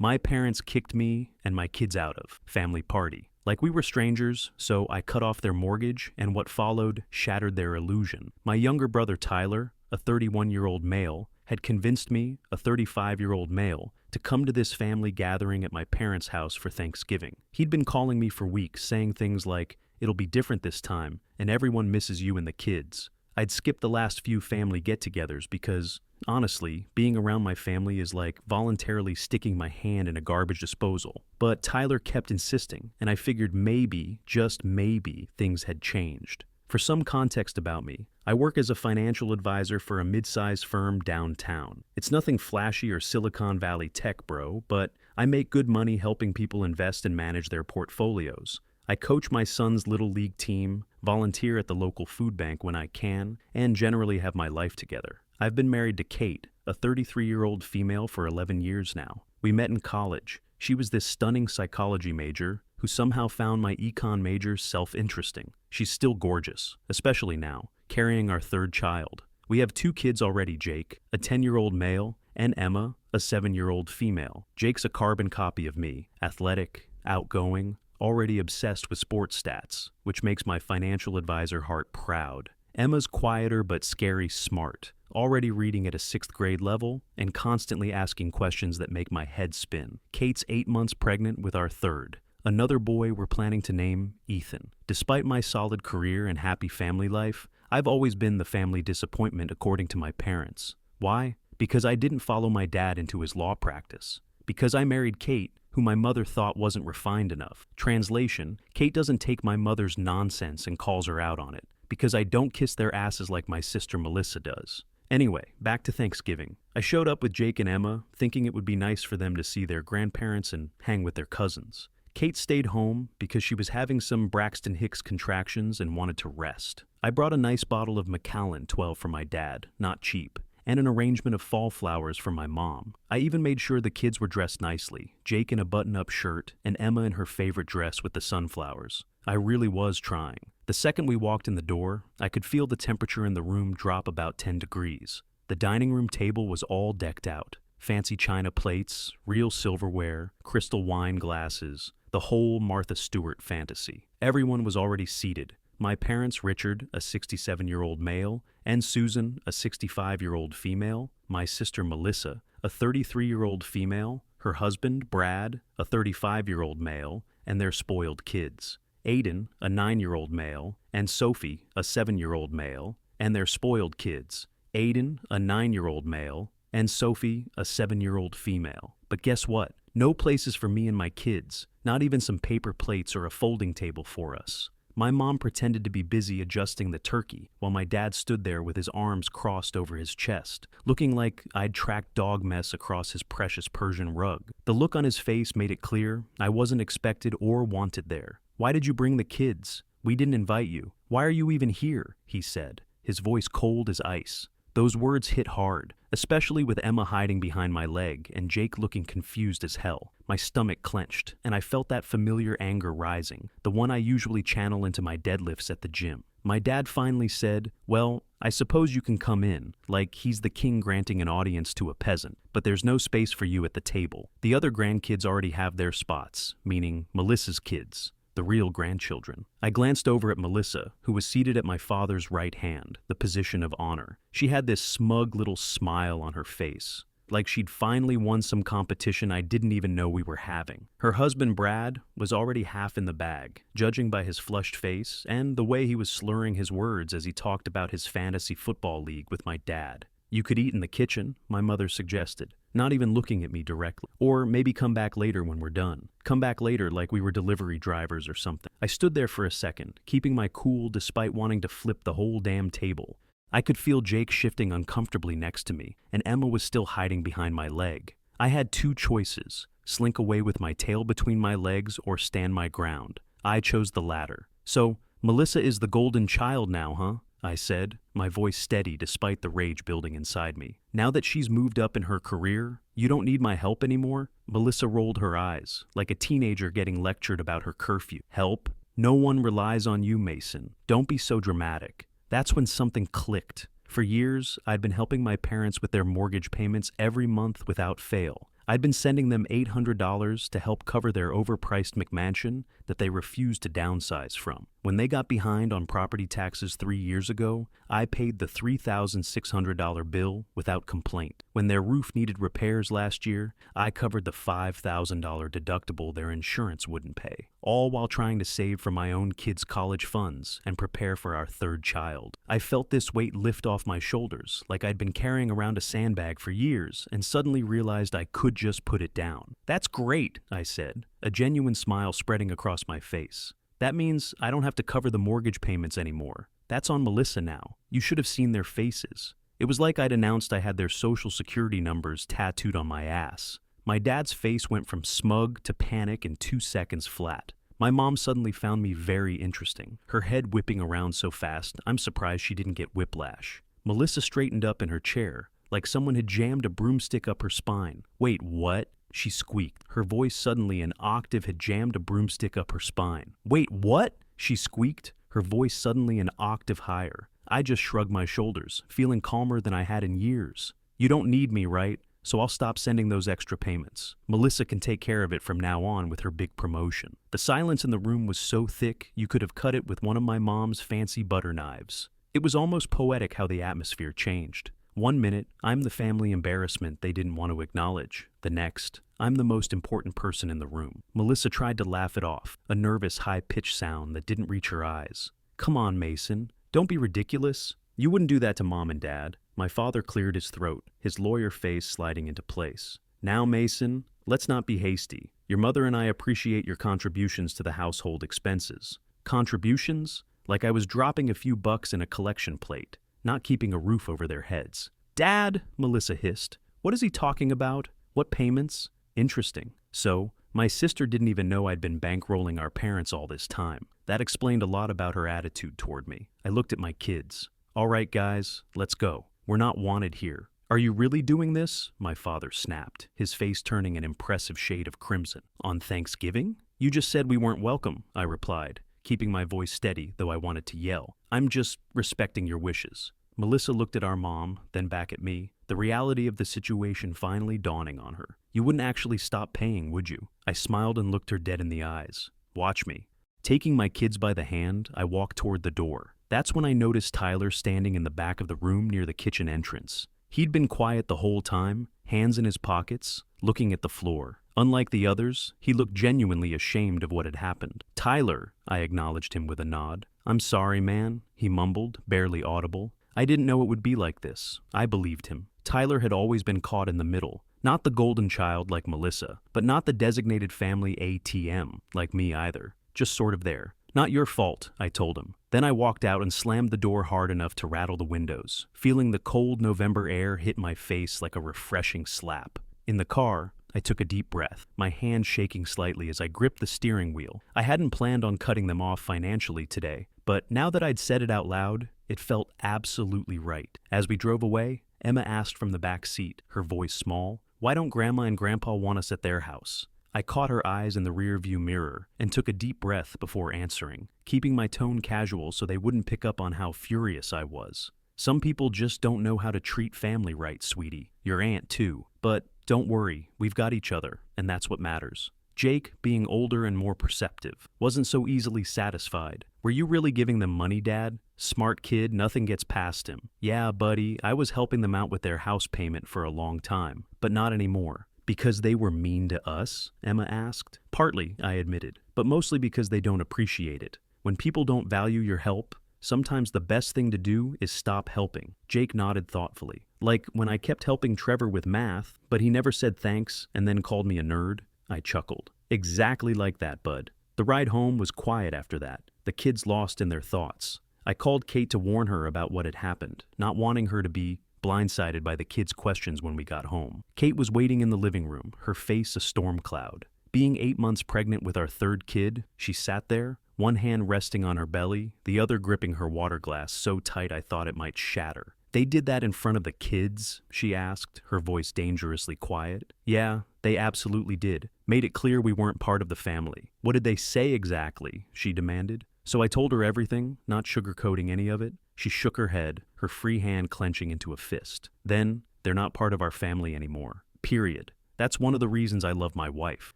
my parents kicked me and my kids out of family party. Like we were strangers, so I cut off their mortgage, and what followed shattered their illusion. My younger brother Tyler, a 31-year-old male, had convinced me, a 35-year-old male, to come to this family gathering at my parents' house for Thanksgiving. He'd been calling me for weeks, saying things like, "It'll be different this time, and everyone misses you and the kids." I'd skipped the last few family get-togethers because, honestly, being around my family is like voluntarily sticking my hand in a garbage disposal. But Tyler kept insisting, and I figured maybe, just maybe, things had changed. For some context about me, I work as a financial advisor for a mid-sized firm downtown. It's nothing flashy or Silicon Valley tech, bro, but I make good money helping people invest and manage their portfolios. I coach my son's little league team, volunteer at the local food bank when I can, and generally have my life together. I've been married to Kate, a 33-year-old female, for 11 years now. We met in college. She was this stunning psychology major who somehow found my econ major self-interesting. She's still gorgeous, especially now, carrying our third child. We have 2 kids already, Jake, a 10-year-old male, and Emma, a 7-year-old female. Jake's a carbon copy of me, athletic, outgoing, already obsessed with sports stats, which makes my financial advisor heart proud. Emma's quieter but scary smart, already reading at a 6th grade level and constantly asking questions that make my head spin. Kate's 8 months pregnant with our third, another boy we're planning to name Ethan. Despite my solid career and happy family life, I've always been the family disappointment according to my parents. Why? Because I didn't follow my dad into his law practice. Because I married Kate, who my mother thought wasn't refined enough. Translation, Kate doesn't take my mother's nonsense and calls her out on it. Because I don't kiss their asses like my sister Melissa does. Anyway, back to Thanksgiving. I showed up with Jake and Emma, thinking it would be nice for them to see their grandparents and hang with their cousins. Kate stayed home because she was having some Braxton Hicks contractions and wanted to rest. I brought a nice bottle of Macallan 12 for my dad, not cheap, and an arrangement of fall flowers for my mom. I even made sure the kids were dressed nicely, Jake in a button-up shirt and Emma in her favorite dress with the sunflowers. I really was trying. The second we walked in the door, I could feel the temperature in the room drop about 10 degrees. The dining room table was all decked out. Fancy china plates, real silverware, crystal wine glasses, the whole Martha Stewart fantasy. Everyone was already seated. My parents, Richard, a 67-year-old male, and Susan, a 65-year-old female, my sister Melissa, a 33-year-old female, her husband, Brad, a 35-year-old male, and their spoiled kids. Aiden, a 9-year-old male, and Sophie, a 7-year-old male, and their spoiled kids. Aiden, a 9-year-old male, and Sophie, a 7-year-old female. But guess what? No places for me and my kids, not even some paper plates or a folding table for us. My mom pretended to be busy adjusting the turkey, while my dad stood there with his arms crossed over his chest, looking like I'd tracked dog mess across his precious Persian rug. The look on his face made it clear I wasn't expected or wanted there. "Why did you bring the kids? We didn't invite you. Why are you even here?" he said, his voice cold as ice. Those words hit hard, especially with Emma hiding behind my leg and Jake looking confused as hell. My stomach clenched, and I felt that familiar anger rising, the one I usually channel into my deadlifts at the gym. My dad finally said, "Well, I suppose you can come in," like he's the king granting an audience to a peasant, "but there's no space for you at the table. The other grandkids already have their spots," meaning Melissa's kids. The real grandchildren. I glanced over at Melissa, who was seated at my father's right hand, the position of honor. She had this smug little smile on her face, like she'd finally won some competition I didn't even know we were having. Her husband, Brad, was already half in the bag, judging by his flushed face and the way he was slurring his words as he talked about his fantasy football league with my dad. "You could eat in the kitchen," my mother suggested, not even looking at me directly. "Or maybe come back later when we're done. Come back later like we were delivery drivers or something." I stood there for a second, keeping my cool despite wanting to flip the whole damn table. I could feel Jake shifting uncomfortably next to me, and Emma was still hiding behind my leg. I had 2 choices, slink away with my tail between my legs or stand my ground. I chose the latter. "So, Melissa is the golden child now, huh?" I said, my voice steady despite the rage building inside me. "Now that she's moved up in her career, you don't need my help anymore?" Melissa rolled her eyes, like a teenager getting lectured about her curfew. "Help? No one relies on you, Mason. Don't be so dramatic." That's when something clicked. For years, I'd been helping my parents with their mortgage payments every month without fail. I'd been sending them $800 to help cover their overpriced McMansion that they refused to downsize from. When they got behind on property taxes 3 years ago, I paid the $3,600 bill without complaint. When their roof needed repairs last year, I covered the $5,000 deductible their insurance wouldn't pay, all while trying to save for my own kids' college funds and prepare for our third child. I felt this weight lift off my shoulders, like I'd been carrying around a sandbag for years, and suddenly realized I could just put it down. "That's great," I said, a genuine smile spreading across my face. "That means I don't have to cover the mortgage payments anymore. That's on Melissa now." You should have seen their faces. It was like I'd announced I had their social security numbers tattooed on my ass. My dad's face went from smug to panic in 2 seconds flat. My mom suddenly found me very interesting, her head whipping around so fast I'm surprised she didn't get whiplash. Melissa straightened up in her chair, like someone had jammed a broomstick up her spine. "Wait, what?" she squeaked. Her voice suddenly an octave had jammed a broomstick up her spine. "Wait, what?" she squeaked, her voice suddenly an octave higher. I just shrugged my shoulders, feeling calmer than I had in years. "You don't need me, right? So I'll stop sending those extra payments. Melissa can take care of it from now on with her big promotion." The silence in the room was so thick you could have cut it with one of my mom's fancy butter knives. It was almost poetic how the atmosphere changed. 1 minute, I'm the family embarrassment they didn't want to acknowledge. The next, I'm the most important person in the room. Melissa tried to laugh it off, a nervous, high-pitched sound that didn't reach her eyes. "Come on, Mason. Don't be ridiculous. You wouldn't do that to Mom and Dad." My father cleared his throat, his lawyer face sliding into place. "Now, Mason, let's not be hasty. Your mother and I appreciate your contributions to the household expenses." Contributions? Like I was dropping a few bucks in a collection plate, not keeping a roof over their heads. "Dad," Melissa hissed. "What is he talking about? What payments? Interesting." So, my sister didn't even know I'd been bankrolling our parents all this time. That explained a lot about her attitude toward me. I looked at my kids. "All right, guys, let's go. We're not wanted here." "Are you really doing this?" my father snapped, his face turning an impressive shade of crimson. "On Thanksgiving?" "You just said we weren't welcome," I replied, keeping my voice steady, though I wanted to yell. "I'm just respecting your wishes." Melissa looked at our mom, then back at me, the reality of the situation finally dawning on her. "You wouldn't actually stop paying, would you?" I smiled and looked her dead in the eyes. "Watch me." Taking my kids by the hand, I walked toward the door. That's when I noticed Tyler standing in the back of the room near the kitchen entrance. He'd been quiet the whole time, hands in his pockets, looking at the floor. Unlike the others, he looked genuinely ashamed of what had happened. "Tyler," I acknowledged him with a nod. "I'm sorry, man," he mumbled, barely audible. "I didn't know it would be like this." I believed him. Tyler had always been caught in the middle. Not the golden child like Melissa, but not the designated family ATM like me either. Just sort of there. "Not your fault," I told him. Then I walked out and slammed the door hard enough to rattle the windows, feeling the cold November air hit my face like a refreshing slap. In the car, I took a deep breath, my hand shaking slightly as I gripped the steering wheel. I hadn't planned on cutting them off financially today, but now that I'd said it out loud, it felt absolutely right. As we drove away, Emma asked from the back seat, her voice small, "Why don't Grandma and Grandpa want us at their house?" I caught her eyes in the rearview mirror and took a deep breath before answering, keeping my tone casual so they wouldn't pick up on how furious I was. "Some people just don't know how to treat family right, sweetie. Your aunt, too. But don't worry, we've got each other, and that's what matters." Jake, being older and more perceptive, wasn't so easily satisfied. "Were you really giving them money, Dad? Smart kid, nothing gets past him." "Yeah, buddy, I was helping them out with their house payment for a long time, but not anymore." "Because they were mean to us?" Emma asked. "Partly," I admitted, "but mostly because they don't appreciate it. When people don't value your help, sometimes the best thing to do is stop helping." Jake nodded thoughtfully. "Like when I kept helping Trevor with math, but he never said thanks and then called me a nerd?" I chuckled. "Exactly like that, bud." The ride home was quiet after that, the kids lost in their thoughts. I called Kate to warn her about what had happened, not wanting her to be blindsided by the kids' questions when we got home. Kate was waiting in the living room, her face a storm cloud. Being 8 months pregnant with our third kid, she sat there, one hand resting on her belly, the other gripping her water glass so tight I thought it might shatter. "They did that in front of the kids?" she asked, her voice dangerously quiet. "Yeah, they absolutely did. Made it clear we weren't part of the family." "What did they say exactly?" she demanded. So I told her everything, not sugarcoating any of it. She shook her head, her free hand clenching into a fist. "Then, they're not part of our family anymore. Period. That's one of the reasons I love my wife.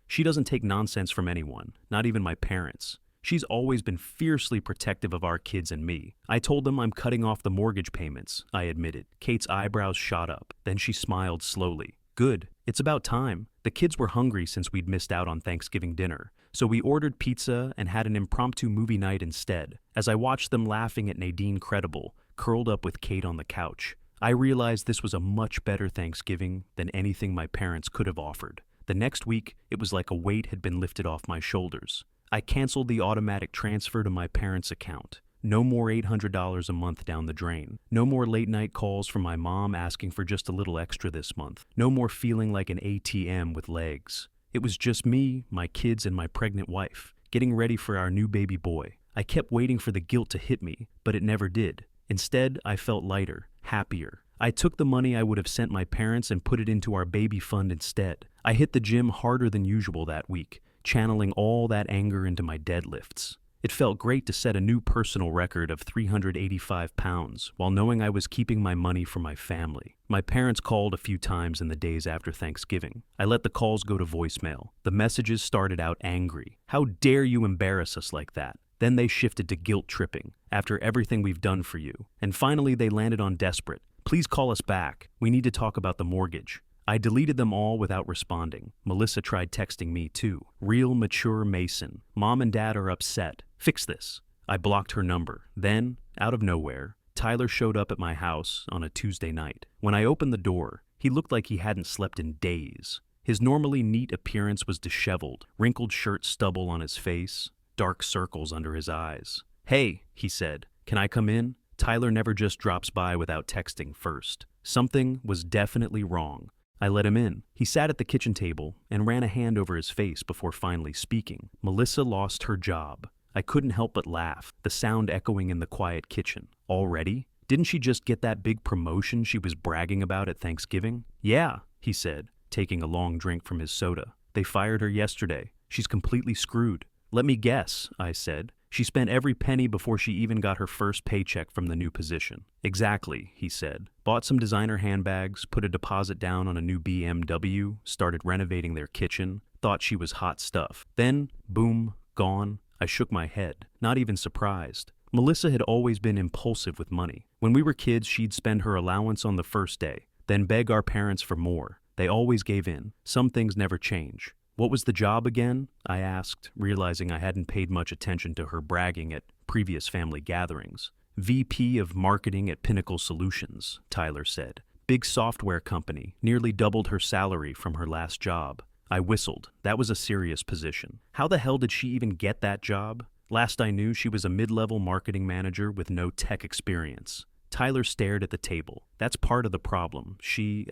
She doesn't take nonsense from anyone, not even my parents. She's always been fiercely protective of our kids and me. I told them I'm cutting off the mortgage payments, I admitted. Kate's eyebrows shot up. Then she smiled slowly. Good. It's about time. The kids were hungry since we'd missed out on Thanksgiving dinner, so we ordered pizza and had an impromptu movie night instead. As I watched them laughing at Nadine Credible, curled up with Kate on the couch, I realized this was a much better Thanksgiving than anything my parents could have offered. The next week, it was like a weight had been lifted off my shoulders. I canceled the automatic transfer to my parents' account. No more $800 a month down the drain. No more late-night calls from my mom asking for just a little extra this month. No more feeling like an ATM with legs. It was just me, my kids, and my pregnant wife, getting ready for our new baby boy. I kept waiting for the guilt to hit me, but it never did. Instead, I felt lighter, happier. I took the money I would have sent my parents and put it into our baby fund instead. I hit the gym harder than usual that week, channeling all that anger into my deadlifts. It felt great to set a new personal record of 385 pounds while knowing I was keeping my money for my family. My parents called a few times in the days after Thanksgiving. I let the calls go to voicemail. The messages started out angry. How dare you embarrass us like that? Then they shifted to guilt tripping, after everything we've done for you. And finally they landed on desperate. Please call us back. We need to talk about the mortgage. I deleted them all without responding. Melissa tried texting me too. Real mature Mason. Mom and Dad are upset. Fix this. I blocked her number. Then, out of nowhere, Tyler showed up at my house on a Tuesday night. When I opened the door, he looked like he hadn't slept in days. His normally neat appearance was disheveled, wrinkled shirt stubble on his face, dark circles under his eyes. Hey, he said, can I come in? Tyler never just drops by without texting first. Something was definitely wrong. I let him in. He sat at the kitchen table and ran a hand over his face before finally speaking. Melissa lost her job. I couldn't help but laugh, the sound echoing in the quiet kitchen. Already? Didn't she just get that big promotion she was bragging about at Thanksgiving? Yeah, he said, taking a long drink from his soda. They fired her yesterday. She's completely screwed. Let me guess, I said. She spent every penny before she even got her first paycheck from the new position. Exactly, he said. Bought some designer handbags, put a deposit down on a new BMW, started renovating their kitchen, thought she was hot stuff. Then, boom, gone. I shook my head, not even surprised. Melissa had always been impulsive with money. When we were kids, she'd spend her allowance on the first day, then beg our parents for more. They always gave in. Some things never change. What was the job again? I asked, realizing I hadn't paid much attention to her bragging at previous family gatherings. VP of Marketing at Pinnacle Solutions, Tyler said. Big software company, nearly doubled her salary from her last job. I whistled. That was a serious position. How the hell did she even get that job? Last I knew, she was a mid-level marketing manager with no tech experience. Tyler stared at the table. That's part of the problem. She,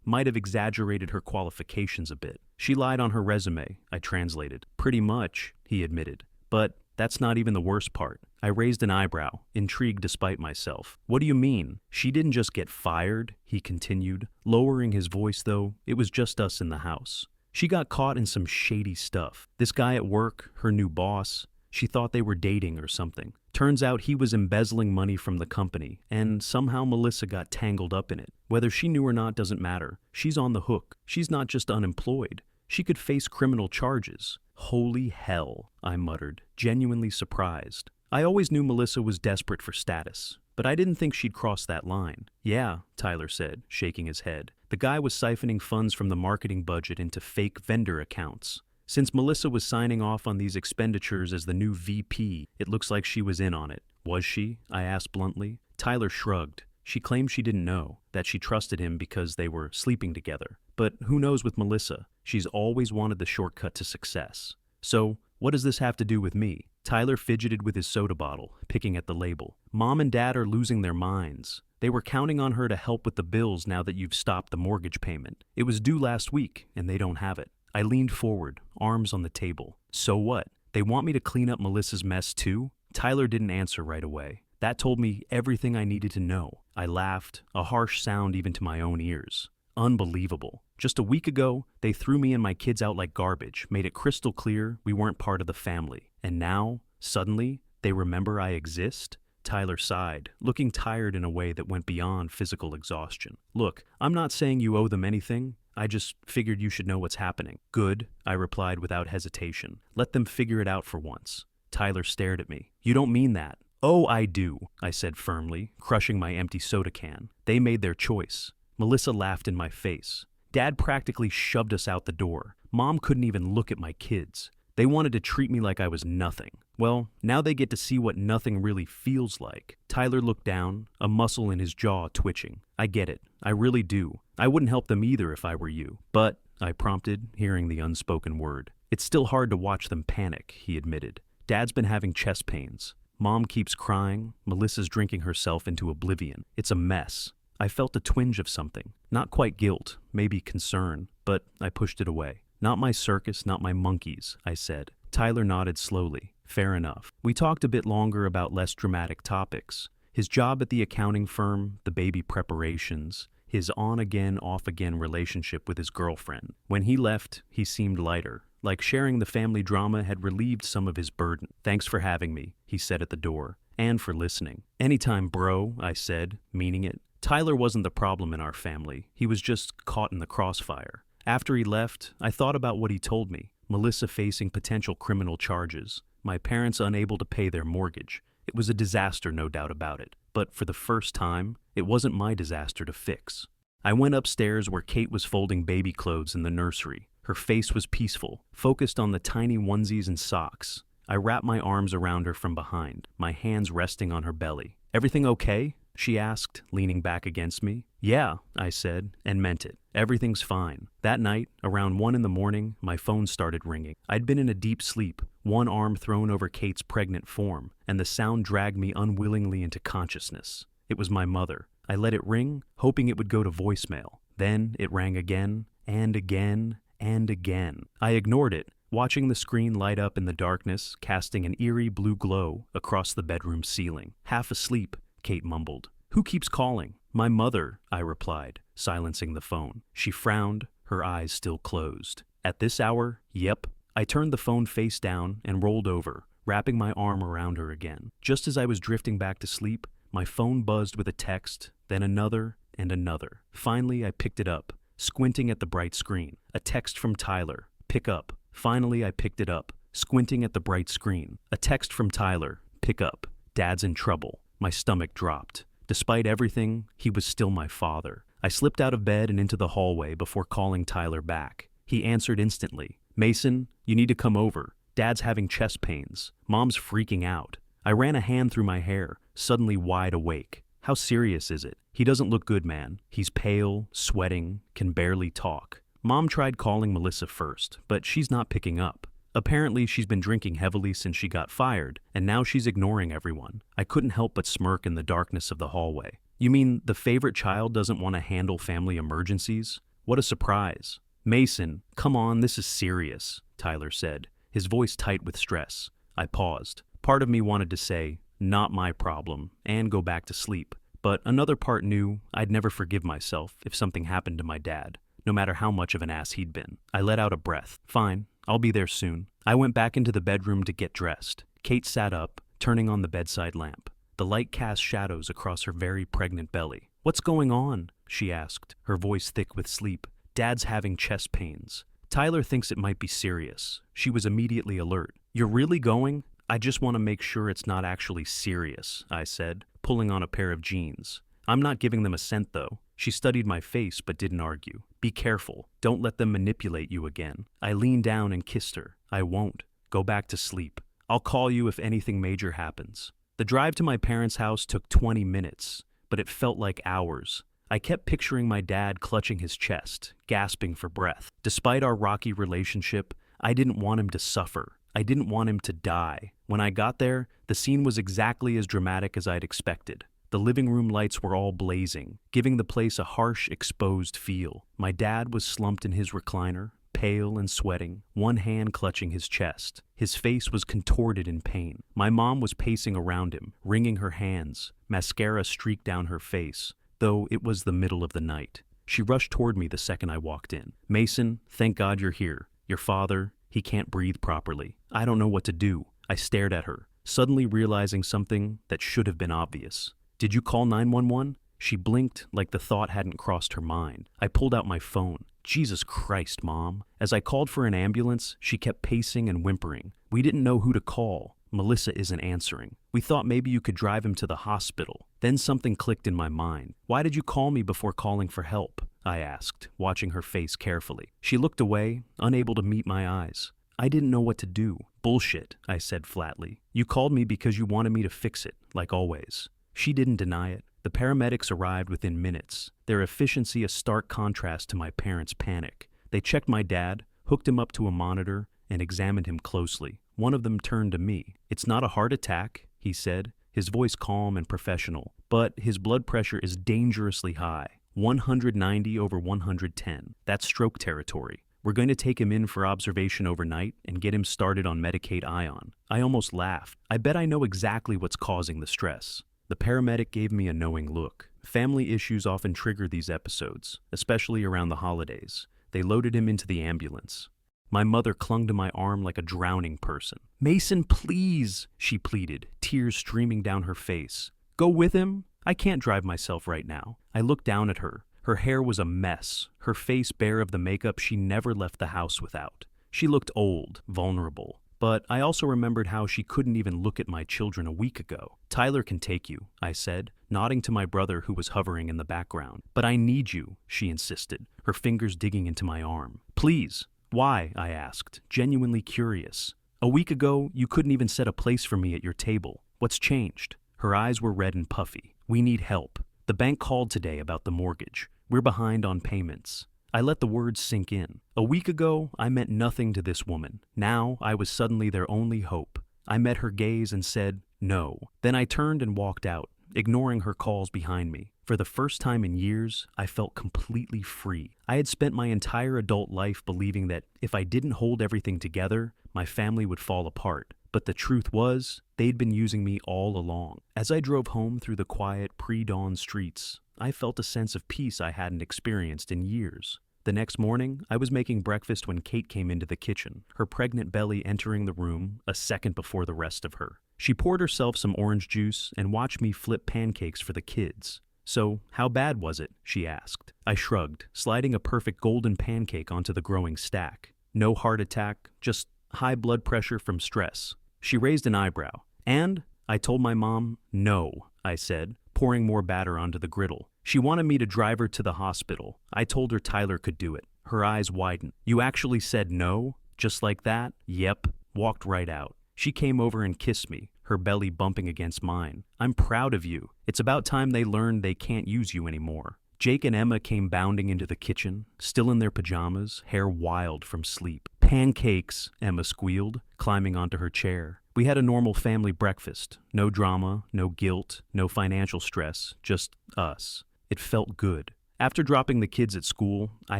might have exaggerated her qualifications a bit. She lied on her resume, I translated. Pretty much, he admitted. But that's not even the worst part. I raised an eyebrow, intrigued despite myself. What do you mean? She didn't just get fired, he continued. Lowering his voice though, it was just us in the house. She got caught in some shady stuff. This guy at work, her new boss, she thought they were dating or something. Turns out he was embezzling money from the company, and somehow Melissa got tangled up in it. Whether she knew or not doesn't matter. She's on the hook. She's not just unemployed. She could face criminal charges. Holy hell, I muttered, genuinely surprised. I always knew Melissa was desperate for status, but I didn't think she'd cross that line. Yeah, Tyler said, shaking his head. The guy was siphoning funds from the marketing budget into fake vendor accounts. Since Melissa was signing off on these expenditures as the new VP, it looks like she was in on it. Was she? I asked bluntly. Tyler shrugged. She claimed she didn't know, that she trusted him because they were sleeping together. But who knows with Melissa? She's always wanted the shortcut to success. So, what does this have to do with me? Tyler fidgeted with his soda bottle, picking at the label. Mom and Dad are losing their minds. They were counting on her to help with the bills now that you've stopped the mortgage payment. It was due last week, and they don't have it. I leaned forward, arms on the table. So what? They want me to clean up Melissa's mess too? Tyler didn't answer right away. That told me everything I needed to know. I laughed, a harsh sound even to my own ears. Unbelievable. Just a week ago, they threw me and my kids out like garbage, made it crystal clear we weren't part of the family. And now, suddenly, they remember I exist? Tyler sighed, looking tired in a way that went beyond physical exhaustion. Look, I'm not saying you owe them anything. I just figured you should know what's happening. Good, I replied without hesitation. Let them figure it out for once. Tyler stared at me. You don't mean that. Oh, I do, I said firmly, crushing my empty soda can. They made their choice. Melissa laughed in my face. Dad practically shoved us out the door. Mom couldn't even look at my kids. They wanted to treat me like I was nothing. Well, now they get to see what nothing really feels like. Tyler looked down, a muscle in his jaw twitching. I get it. I really do. I wouldn't help them either if I were you. But, I prompted, hearing the unspoken word. It's still hard to watch them panic, he admitted. Dad's been having chest pains. Mom keeps crying. Melissa's drinking herself into oblivion. It's a mess. I felt a twinge of something. Not quite guilt, maybe concern, but I pushed it away. Not my circus, not my monkeys, I said. Tyler nodded slowly. Fair enough. We talked a bit longer about less dramatic topics. His job at the accounting firm, the baby preparations, his on-again, off-again relationship with his girlfriend. When he left, he seemed lighter, like sharing the family drama had relieved some of his burden. Thanks for having me, he said at the door, and for listening. Anytime, bro, I said, meaning it. Tyler wasn't the problem in our family. He was just caught in the crossfire. After he left, I thought about what he told me. Melissa facing potential criminal charges. My parents unable to pay their mortgage. It was a disaster, no doubt about it. But for the first time, it wasn't my disaster to fix. I went upstairs where Kate was folding baby clothes in the nursery. Her face was peaceful, focused on the tiny onesies and socks. I wrapped my arms around her from behind, my hands resting on her belly. Everything okay? She asked, leaning back against me. Yeah, I said, and meant it. Everything's fine. That night, around 1 a.m, my phone started ringing. I'd been in a deep sleep, one arm thrown over Kate's pregnant form, and the sound dragged me unwillingly into consciousness. It was my mother. I let it ring, hoping it would go to voicemail. Then it rang again, and again, and again. I ignored it, watching the screen light up in the darkness, casting an eerie blue glow across the bedroom ceiling. Half asleep, Kate mumbled. Who keeps calling? My mother, I replied, silencing the phone. She frowned, her eyes still closed. At this hour? Yep. I turned the phone face down and rolled over, wrapping my arm around her again. Just as I was drifting back to sleep, my phone buzzed with a text, then another and another. Finally, I picked it up, squinting at the bright screen. A text from Tyler. Pick up. Finally, I picked it up, squinting at the bright screen. A text from Tyler. Pick up. Dad's in trouble. My stomach dropped. Despite everything, he was still my father. I slipped out of bed and into the hallway before calling Tyler back. He answered instantly. Mason, you need to come over. Dad's having chest pains. Mom's freaking out. I ran a hand through my hair, suddenly wide awake. How serious is it? He doesn't look good, man. He's pale, sweating, can barely talk. Mom tried calling Melissa first, but she's not picking up. Apparently, she's been drinking heavily since she got fired, and now she's ignoring everyone. I couldn't help but smirk in the darkness of the hallway. You mean the favorite child doesn't want to handle family emergencies? What a surprise. Mason, come on, this is serious, Tyler said, his voice tight with stress. I paused. Part of me wanted to say, not my problem, and go back to sleep. But another part knew I'd never forgive myself if something happened to my dad, no matter how much of an ass he'd been. I let out a breath. Fine. I'll be there soon. I went back into the bedroom to get dressed. Kate sat up, turning on the bedside lamp. The light cast shadows across her very pregnant belly. What's going on? She asked, her voice thick with sleep. Dad's having chest pains. Tyler thinks it might be serious. She was immediately alert. You're really going? I just want to make sure it's not actually serious, I said, pulling on a pair of jeans. I'm not giving them a cent, though. She studied my face but didn't argue. Be careful. Don't let them manipulate you again. I leaned down and kissed her. I won't. Go back to sleep. I'll call you if anything major happens. The drive to my parents' house took 20 minutes, but it felt like hours. I kept picturing my dad clutching his chest, gasping for breath. Despite our rocky relationship, I didn't want him to suffer. I didn't want him to die. When I got there, the scene was exactly as dramatic as I'd expected. The living room lights were all blazing, giving the place a harsh, exposed feel. My dad was slumped in his recliner, pale and sweating, one hand clutching his chest. His face was contorted in pain. My mom was pacing around him, wringing her hands. Mascara streaked down her face, though it was the middle of the night. She rushed toward me the second I walked in. Mason, thank God you're here. Your father, he can't breathe properly. I don't know what to do. I stared at her, suddenly realizing something that should have been obvious. Did you call 911? She blinked like the thought hadn't crossed her mind. I pulled out my phone. Jesus Christ, Mom. As I called for an ambulance, she kept pacing and whimpering. We didn't know who to call. Melissa isn't answering. We thought maybe you could drive him to the hospital. Then something clicked in my mind. Why did you call me before calling for help? I asked, watching her face carefully. She looked away, unable to meet my eyes. I didn't know what to do. Bullshit, I said flatly. You called me because you wanted me to fix it, like always. She didn't deny it. The paramedics arrived within minutes, their efficiency a stark contrast to my parents' panic. They checked my dad, hooked him up to a monitor, and examined him closely. One of them turned to me. It's not a heart attack, he said, his voice calm and professional, but his blood pressure is dangerously high, 190 over 110. That's stroke territory. We're going to take him in for observation overnight and get him started on Medicaid Ion. I almost laughed. I bet I know exactly what's causing the stress. The paramedic gave me a knowing look. Family issues often trigger these episodes, especially around the holidays. They loaded him into the ambulance. My mother clung to my arm like a drowning person. Mason, please, she pleaded, tears streaming down her face. Go with him? I can't drive myself right now. I looked down at her. Her hair was a mess, her face bare of the makeup she never left the house without. She looked old, vulnerable. But I also remembered how she couldn't even look at my children a week ago. Tyler can take you, I said, nodding to my brother who was hovering in the background. But I need you, she insisted, her fingers digging into my arm. Please. Why? I asked, genuinely curious. A week ago, you couldn't even set a place for me at your table. What's changed? Her eyes were red and puffy. We need help. The bank called today about the mortgage. We're behind on payments. I let the words sink in. A week ago, I meant nothing to this woman. Now, I was suddenly their only hope. I met her gaze and said, no. Then I turned and walked out, ignoring her calls behind me. For the first time in years, I felt completely free. I had spent my entire adult life believing that if I didn't hold everything together, my family would fall apart. But the truth was, they'd been using me all along. As I drove home through the quiet, pre-dawn streets, I felt a sense of peace I hadn't experienced in years. The next morning, I was making breakfast when Kate came into the kitchen, her pregnant belly entering the room a second before the rest of her. She poured herself some orange juice and watched me flip pancakes for the kids. So, how bad was it? She asked. I shrugged, sliding a perfect golden pancake onto the growing stack. No heart attack, just high blood pressure from stress. She raised an eyebrow. And? I told my mom, no, I said, pouring more batter onto the griddle. She wanted me to drive her to the hospital. I told her Tyler could do it. Her eyes widened. You actually said no? Just like that? Yep. Walked right out. She came over and kissed me, her belly bumping against mine. I'm proud of you. It's about time they learned they can't use you anymore. Jake and Emma came bounding into the kitchen, still in their pajamas, hair wild from sleep. Pancakes, Emma squealed, climbing onto her chair. We had a normal family breakfast. No drama, no guilt, no financial stress, just us. It felt good. After dropping the kids at school, I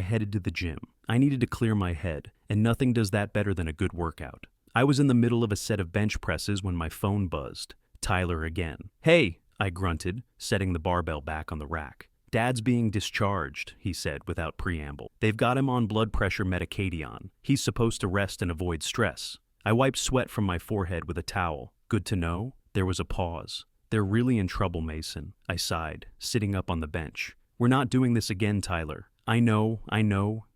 headed to the gym. I needed to clear my head, and nothing does that better than a good workout. I was in the middle of a set of bench presses when my phone buzzed. Tyler again. Hey, I grunted, setting the barbell back on the rack. Dad's being discharged, he said without preamble. They've got him on blood pressure medication. He's supposed to rest and avoid stress. I wiped sweat from my forehead with a towel. Good to know. There was a pause. They're really in trouble, Mason, I sighed, sitting up on the bench. We're not doing this again, Tyler. I know,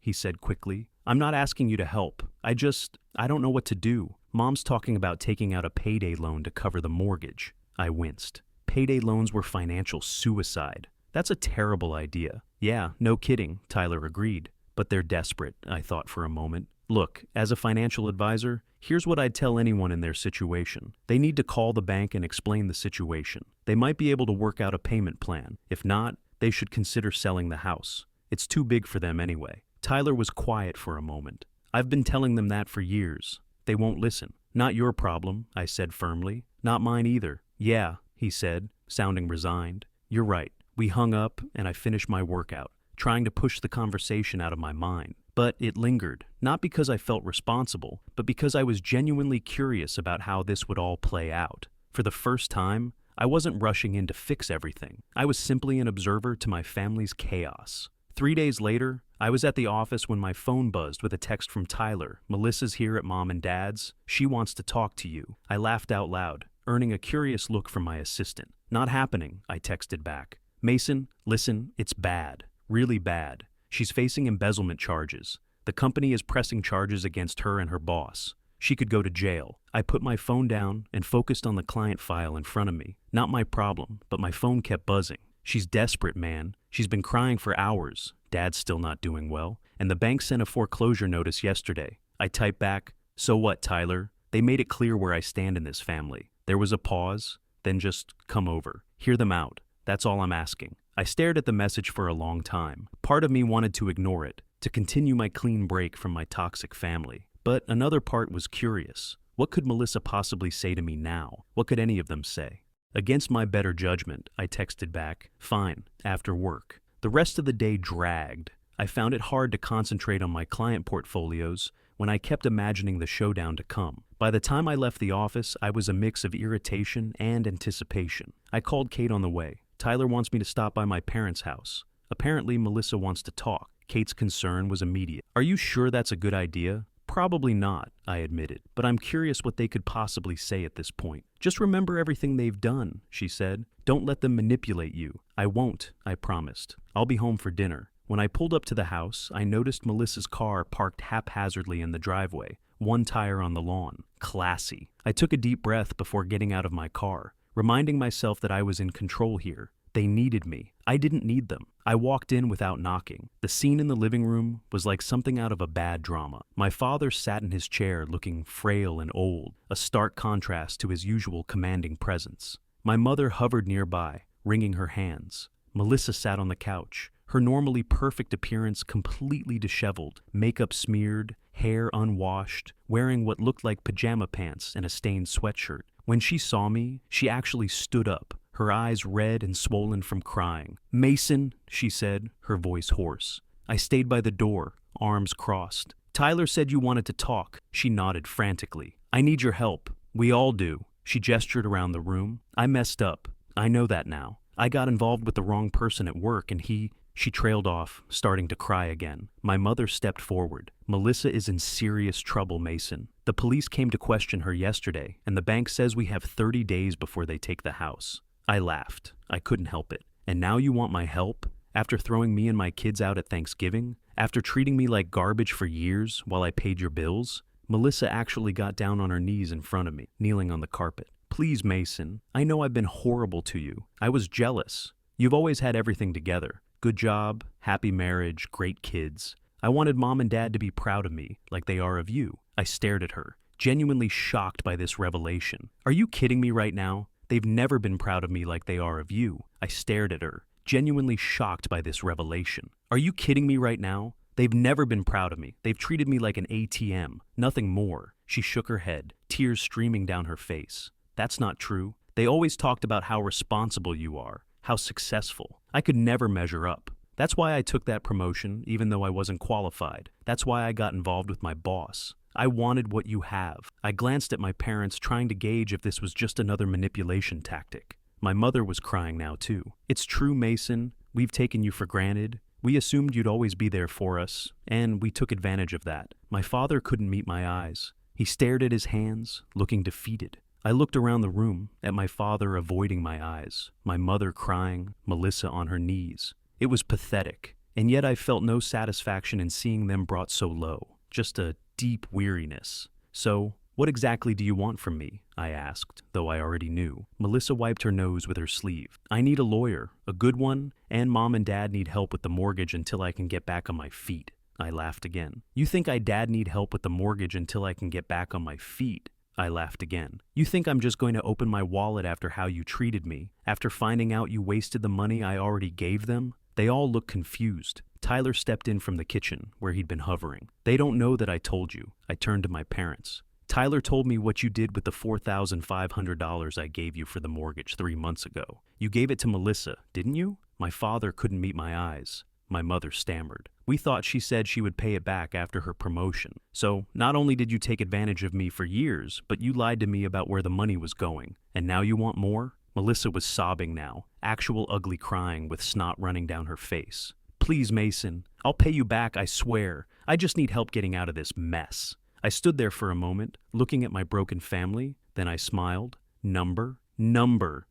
he said quickly. I'm not asking you to help. I don't know what to do. Mom's talking about taking out a payday loan to cover the mortgage. I winced. Payday loans were financial suicide. That's a terrible idea. Yeah, no kidding, Tyler agreed. But they're desperate, I thought for a moment. Look, as a financial advisor, here's what I'd tell anyone in their situation. They need to call the bank and explain the situation. They might be able to work out a payment plan. If not, they should consider selling the house. It's too big for them anyway. Tyler was quiet for a moment. I've been telling them that for years. They won't listen. Not your problem, I said firmly. Not mine either. Yeah, he said, sounding resigned. You're right. We hung up and I finished my workout, trying to push the conversation out of my mind. But it lingered, not because I felt responsible, but because I was genuinely curious about how this would all play out. For the first time, I wasn't rushing in to fix everything. I was simply an observer to my family's chaos. 3 days later, I was at the office when my phone buzzed with a text from Tyler. Melissa's here at Mom and Dad's. She wants to talk to you. I laughed out loud, earning a curious look from my assistant. Not happening, I texted back. Mason, listen, it's bad. Really bad. She's facing embezzlement charges. The company is pressing charges against her and her boss. She could go to jail. I put my phone down and focused on the client file in front of me. Not my problem, but my phone kept buzzing. She's desperate, man. She's been crying for hours. Dad's still not doing well. And the bank sent a foreclosure notice yesterday. I typed back, "So what, Tyler? They made it clear where I stand in this family." There was a pause, then just come over. Hear them out. That's all I'm asking. I stared at the message for a long time. Part of me wanted to ignore it, to continue my clean break from my toxic family. But another part was curious. What could Melissa possibly say to me now? What could any of them say? Against my better judgment, I texted back, "Fine, after work." The rest of the day dragged. I found it hard to concentrate on my client portfolios when I kept imagining the showdown to come. By the time I left the office, I was a mix of irritation and anticipation. I called Kate on the way. "Tyler wants me to stop by my parents' house. Apparently, Melissa wants to talk." Kate's concern was immediate. "Are you sure that's a good idea?" "Probably not," I admitted, "but I'm curious what they could possibly say at this point." "Just remember everything they've done," she said. "Don't let them manipulate you." "I won't," I promised. "I'll be home for dinner." When I pulled up to the house, I noticed Melissa's car parked haphazardly in the driveway, one tire on the lawn. Classy. I took a deep breath before getting out of my car, reminding myself that I was in control here. They needed me. I didn't need them. I walked in without knocking. The scene in the living room was like something out of a bad drama. My father sat in his chair looking frail and old, a stark contrast to his usual commanding presence. My mother hovered nearby, wringing her hands. Melissa sat on the couch, her normally perfect appearance completely disheveled, makeup smeared, hair unwashed, wearing what looked like pajama pants and a stained sweatshirt. When she saw me, she actually stood up, her eyes red and swollen from crying. "Mason," she said, her voice hoarse. I stayed by the door, arms crossed. "Tyler said you wanted to talk." She nodded frantically. "I need your help. We all do." She gestured around the room. "I messed up. I know that now. I got involved with the wrong person at work and She trailed off, starting to cry again. My mother stepped forward. "Melissa is in serious trouble, Mason. The police came to question her yesterday, and the bank says we have 30 days before they take the house." I laughed. I couldn't help it. "And now you want my help? After throwing me and my kids out at Thanksgiving? After treating me like garbage for years while I paid your bills?" Melissa actually got down on her knees in front of me, kneeling on the carpet. "Please, Mason. I know I've been horrible to you. I was jealous. You've always had everything together. Good job, happy marriage, great kids. I wanted Mom and Dad to be proud of me, like they are of you." I stared at her, genuinely shocked by this revelation. "Are you kidding me right now? They've never been proud of me like they are of you." I stared at her, genuinely shocked by this revelation. "Are you kidding me right now? They've never been proud of me. They've treated me like an ATM, nothing more." She shook her head, tears streaming down her face. "That's not true. They always talked about how responsible you are, how successful. I could never measure up. That's why I took that promotion, even though I wasn't qualified. That's why I got involved with my boss. I wanted what you have." I glanced at my parents, trying to gauge if this was just another manipulation tactic. My mother was crying now too. "It's true, Mason. We've taken you for granted. We assumed you'd always be there for us, and we took advantage of that." My father couldn't meet my eyes. He stared at his hands, looking defeated. I looked around the room, at my father avoiding my eyes, my mother crying, Melissa on her knees. It was pathetic, and yet I felt no satisfaction in seeing them brought so low, just a deep weariness. "So, what exactly do you want from me?" I asked, though I already knew. Melissa wiped her nose with her sleeve. "I need a lawyer, a good one, and Mom and Dad need help with the mortgage until I can get back on my feet." I laughed again. "You think Dad need help with the mortgage until I can get back on my feet?" I laughed again. "You think I'm just going to open my wallet after how you treated me, after finding out you wasted the money I already gave them?" They all looked confused. Tyler stepped in from the kitchen, where he'd been hovering. "They don't know that I told you." I turned to my parents. "Tyler told me what you did with the $4,500 I gave you for the mortgage 3 months ago. You gave it to Melissa, didn't you?" My father couldn't meet my eyes. My mother stammered. "We thought she said she would pay it back after her promotion. So, not only did you take advantage of me for years, but you lied to me about where the money was going. And now you want more?" Melissa was sobbing now, actual ugly crying with snot running down her face. "Please, Mason. I'll pay you back, I swear. I just need help getting out of this mess." I stood there for a moment, looking at my broken family. Then I smiled. Number,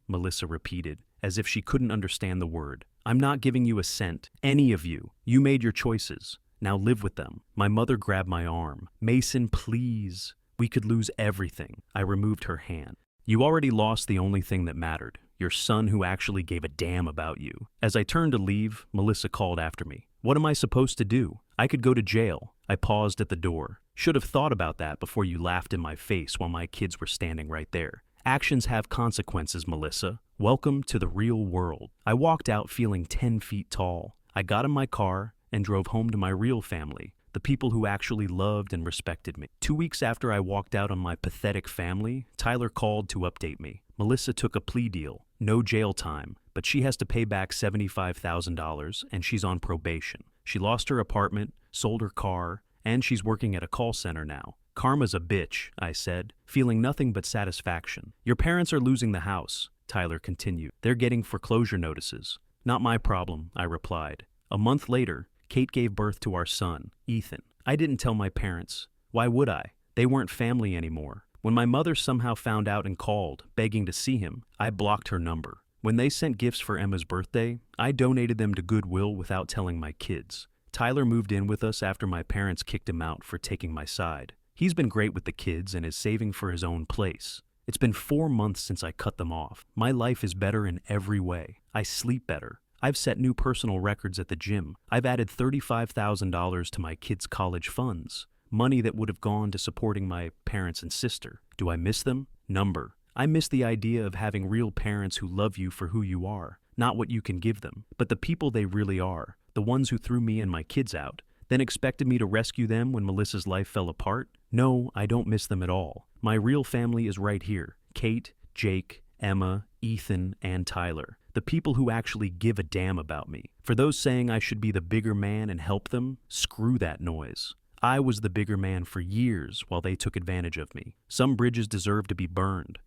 Melissa repeated, as if she couldn't understand the word. I'm not giving you a cent. Any of you. You made your choices. Now live with them. My mother grabbed my arm. Mason, please. We could lose everything. I removed her hand. You already lost the only thing that mattered. Your son who actually gave a damn about you. As I turned to leave, Melissa called after me. What am I supposed to do? I could go to jail. I paused at the door. Should have thought about that before you laughed in my face while my kids were standing right there. Actions have consequences, Melissa. Welcome to the real world. I walked out feeling 10 feet tall. I got in my car and drove home to my real family, the people who actually loved and respected me. 2 weeks after I walked out on my pathetic family, Tyler called to update me. Melissa took a plea deal. No jail time, but she has to pay back $75,000 and she's on probation. She lost her apartment, sold her car, and she's working at a call center now. Karma's a bitch, I said, feeling nothing but satisfaction. Your parents are losing the house, Tyler continued. They're getting foreclosure notices. Not my problem, I replied. A month later, Kate gave birth to our son, Ethan. I didn't tell my parents. Why would I? They weren't family anymore. When my mother somehow found out and called, begging to see him, I blocked her number. When they sent gifts for Emma's birthday, I donated them to Goodwill without telling my kids. Tyler moved in with us after my parents kicked him out for taking my side. He's been great with the kids and is saving for his own place. It's been 4 months since I cut them off. My life is better in every way. I sleep better. I've set new personal records at the gym. I've added $35,000 to my kids' college funds. Money that would have gone to supporting my parents and sister. Do I miss them? Number. I miss the idea of having real parents who love you for who you are, not what you can give them, but the people they really are, the ones who threw me and my kids out, then expected me to rescue them when Melissa's life fell apart. No, I don't miss them at all. My real family is right here. Kate, Jake, Emma, Ethan, and Tyler. The people who actually give a damn about me. For those saying I should be the bigger man and help them, screw that noise. I was the bigger man for years while they took advantage of me. Some bridges deserve to be burned.